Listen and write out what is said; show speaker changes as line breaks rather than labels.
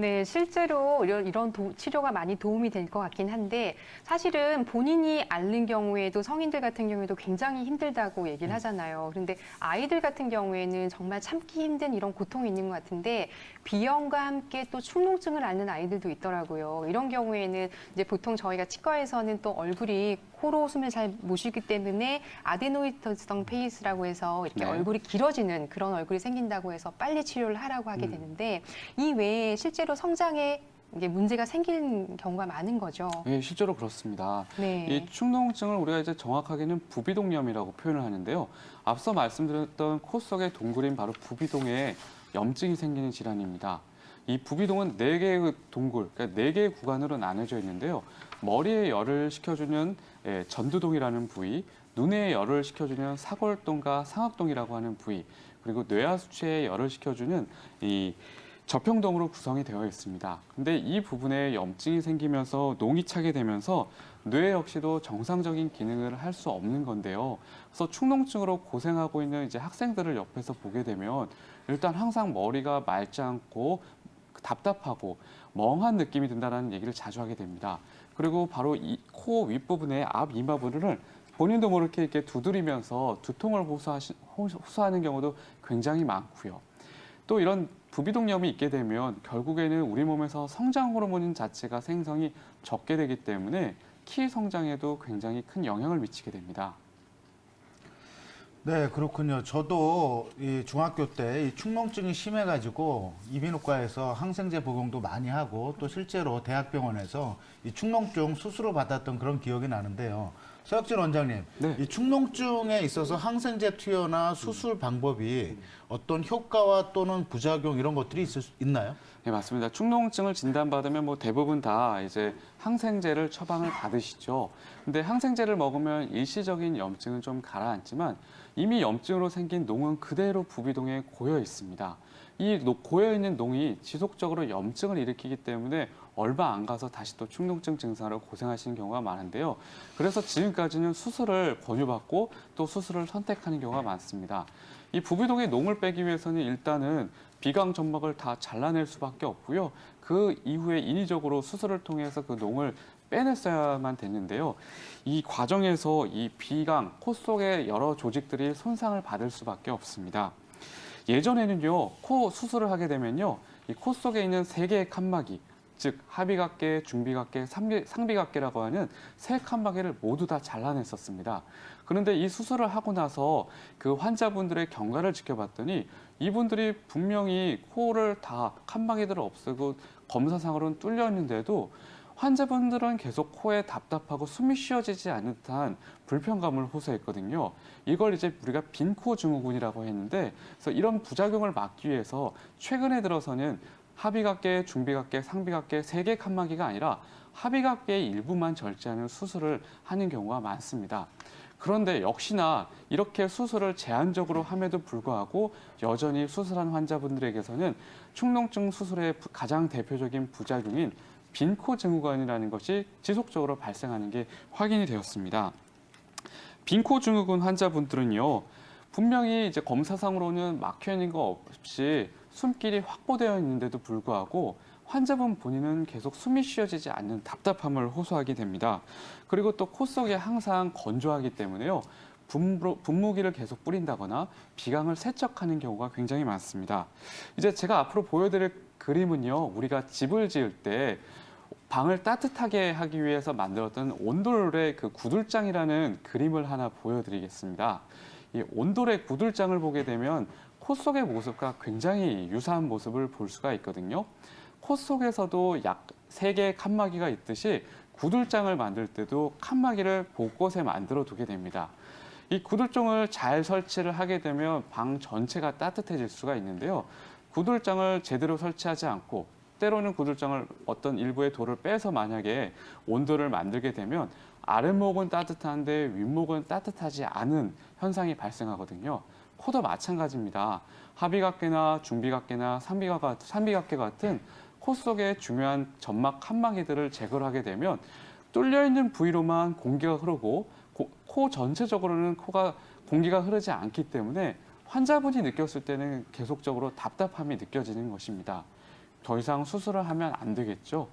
네, 실제로 이런 치료가 많이 도움이 될 것 같긴 한데 사실은 본인이 앓는 경우에도 성인들 같은 경우에도 굉장히 힘들다고 얘기를 하잖아요. 그런데 아이들 같은 경우에는 정말 참기 힘든 이런 고통이 있는 것 같은데 비염과 함께 또 축농증을 앓는 아이들도 있더라고요. 이런 경우에는 이제 보통 저희가 치과에서는 또 얼굴이 코로 숨을 잘 못 쉬기 때문에 아데노이드성 페이스라고 해서 이렇게
네.
얼굴이 길어지는 그런 얼굴이 생긴다고 해서 빨리 치료를 하라고 하게 되는데 이 외에 실제로 성장에 이게 문제가 생기는 경우가 많은 거죠.
예, 실제로 그렇습니다.
네.
이 축농증을 우리가 이제 정확하게는 부비동염이라고 표현을 하는데요. 앞서 말씀드렸던 코 속의 동굴인 바로 부비동에 염증이 생기는 질환입니다. 이 부비동은 네 개의 동굴, 그러니까 네 개의 구간으로 나눠져 있는데요. 머리에 열을 식혀주는 전두동이라는 부위, 눈에 열을 식혀주는 사골동과 상악동이라고 하는 부위, 그리고 뇌하수체에 열을 식혀주는 이 저평동으로 구성이 되어 있습니다. 근데 이 부분에 염증이 생기면서 농이 차게 되면서 뇌 역시도 정상적인 기능을 할 수 없는 건데요. 그래서 축농증으로 고생하고 있는 이제 학생들을 옆에서 보게 되면 일단 항상 머리가 맑지 않고 답답하고 멍한 느낌이 든다는 얘기를 자주 하게 됩니다. 그리고 바로 이 코 윗부분의 앞 이마 부분을 본인도 모르게 이렇게 두드리면서 두통을 호소하는 경우도 굉장히 많고요. 또 이런 부비동염이 있게 되면 결국에는 우리 몸에서 성장 호르몬 자체가 생성이 적게 되기 때문에 키 성장에도 굉장히 큰 영향을 미치게 됩니다.
네, 그렇군요. 저도 이 중학교 때 이 축농증이 심해가지고 이비인후과에서 항생제 복용도 많이 하고 또 실제로 대학병원에서 이 축농증 수술을 받았던 그런 기억이 나는데요. 서혁진 원장님,
네.
이 축농증에 있어서 항생제 투여나 수술 방법이 어떤 효과와 또는 부작용 이런 것들이 있나요?
네, 맞습니다. 축농증을 진단받으면 뭐 대부분 다 이제 항생제를 처방을 받으시죠. 근데 항생제를 먹으면 일시적인 염증은 좀 가라앉지만 이미 염증으로 생긴 농은 그대로 부비동에 고여 있습니다. 이 고여 있는 농이 지속적으로 염증을 일으키기 때문에 얼마 안 가서 다시 또 축농증 증상으로 고생하시는 경우가 많은데요. 그래서 지금까지는 수술을 권유받고 또 수술을 선택하는 경우가 많습니다. 이 부비동의 농을 빼기 위해서는 일단은 비강 점막을 다 잘라낼 수밖에 없고요. 그 이후에 인위적으로 수술을 통해서 그 농을 빼냈어야만 됐는데요. 이 과정에서 이 비강, 코 속의 여러 조직들이 손상을 받을 수밖에 없습니다. 예전에는요, 코 수술을 하게 되면요, 이 코 속에 있는 세 개의 칸막이, 즉 하비각계, 중비각계, 상비각계라고 하는 세 칸막이를 모두 다 잘라냈었습니다. 그런데 이 수술을 하고 나서 그 환자분들의 경과를 지켜봤더니 이분들이 분명히 코를 다 칸막이들을 없애고 검사상으로는 뚫려 있는데도 환자분들은 계속 코에 답답하고 숨이 쉬어지지 않는 듯한 불편감을 호소했거든요. 이걸 이제 우리가 빈코 증후군이라고 했는데, 그래서 이런 부작용을 막기 위해서 최근에 들어서는 하비각계, 중비각계, 상비각계 세 개 칸막이가 아니라 하비각계의 일부만 절제하는 수술을 하는 경우가 많습니다. 그런데 역시나 이렇게 수술을 제한적으로 함에도 불구하고 여전히 수술한 환자분들에게서는 축농증 수술의 가장 대표적인 부작용인 빈코 증후군이라는 것이 지속적으로 발생하는 게 확인이 되었습니다. 빈코 증후군 환자분들은요, 분명히 이제 검사상으로는 막혀 있는 거 없이 숨길이 확보되어 있는데도 불구하고 환자분 본인은 계속 숨이 쉬어지지 않는 답답함을 호소하게 됩니다. 그리고 또 코 속에 항상 건조하기 때문에요. 분무기를 계속 뿌린다거나 비강을 세척하는 경우가 굉장히 많습니다. 이제 제가 앞으로 보여드릴 그림은요, 우리가 집을 지을 때 방을 따뜻하게 하기 위해서 만들었던 온돌의 그 구들장이라는 그림을 하나 보여드리겠습니다. 이 온돌의 구들장을 보게 되면 코 속의 모습과 굉장히 유사한 모습을 볼 수가 있거든요. 코 속에서도 약 3개의 칸막이가 있듯이 구들장을 만들 때도 칸막이를 곳곳에 만들어 두게 됩니다. 이 구들장을 잘 설치를 하게 되면 방 전체가 따뜻해질 수가 있는데요. 구들장을 제대로 설치하지 않고 때로는 구들장을 어떤 일부의 돌을 빼서 만약에 온도를 만들게 되면 아랫목은 따뜻한데 윗목은 따뜻하지 않은 현상이 발생하거든요. 코도 마찬가지입니다. 하비각계나 중비각계나 상비각계 같은 코 속의 중요한 점막 칸막이들을 제거를 하게 되면 뚫려 있는 부위로만 공기가 흐르고 코 전체적으로는 공기가 흐르지 않기 때문에 환자분이 느꼈을 때는 계속적으로 답답함이 느껴지는 것입니다. 더 이상 수술을 하면 안 되겠죠.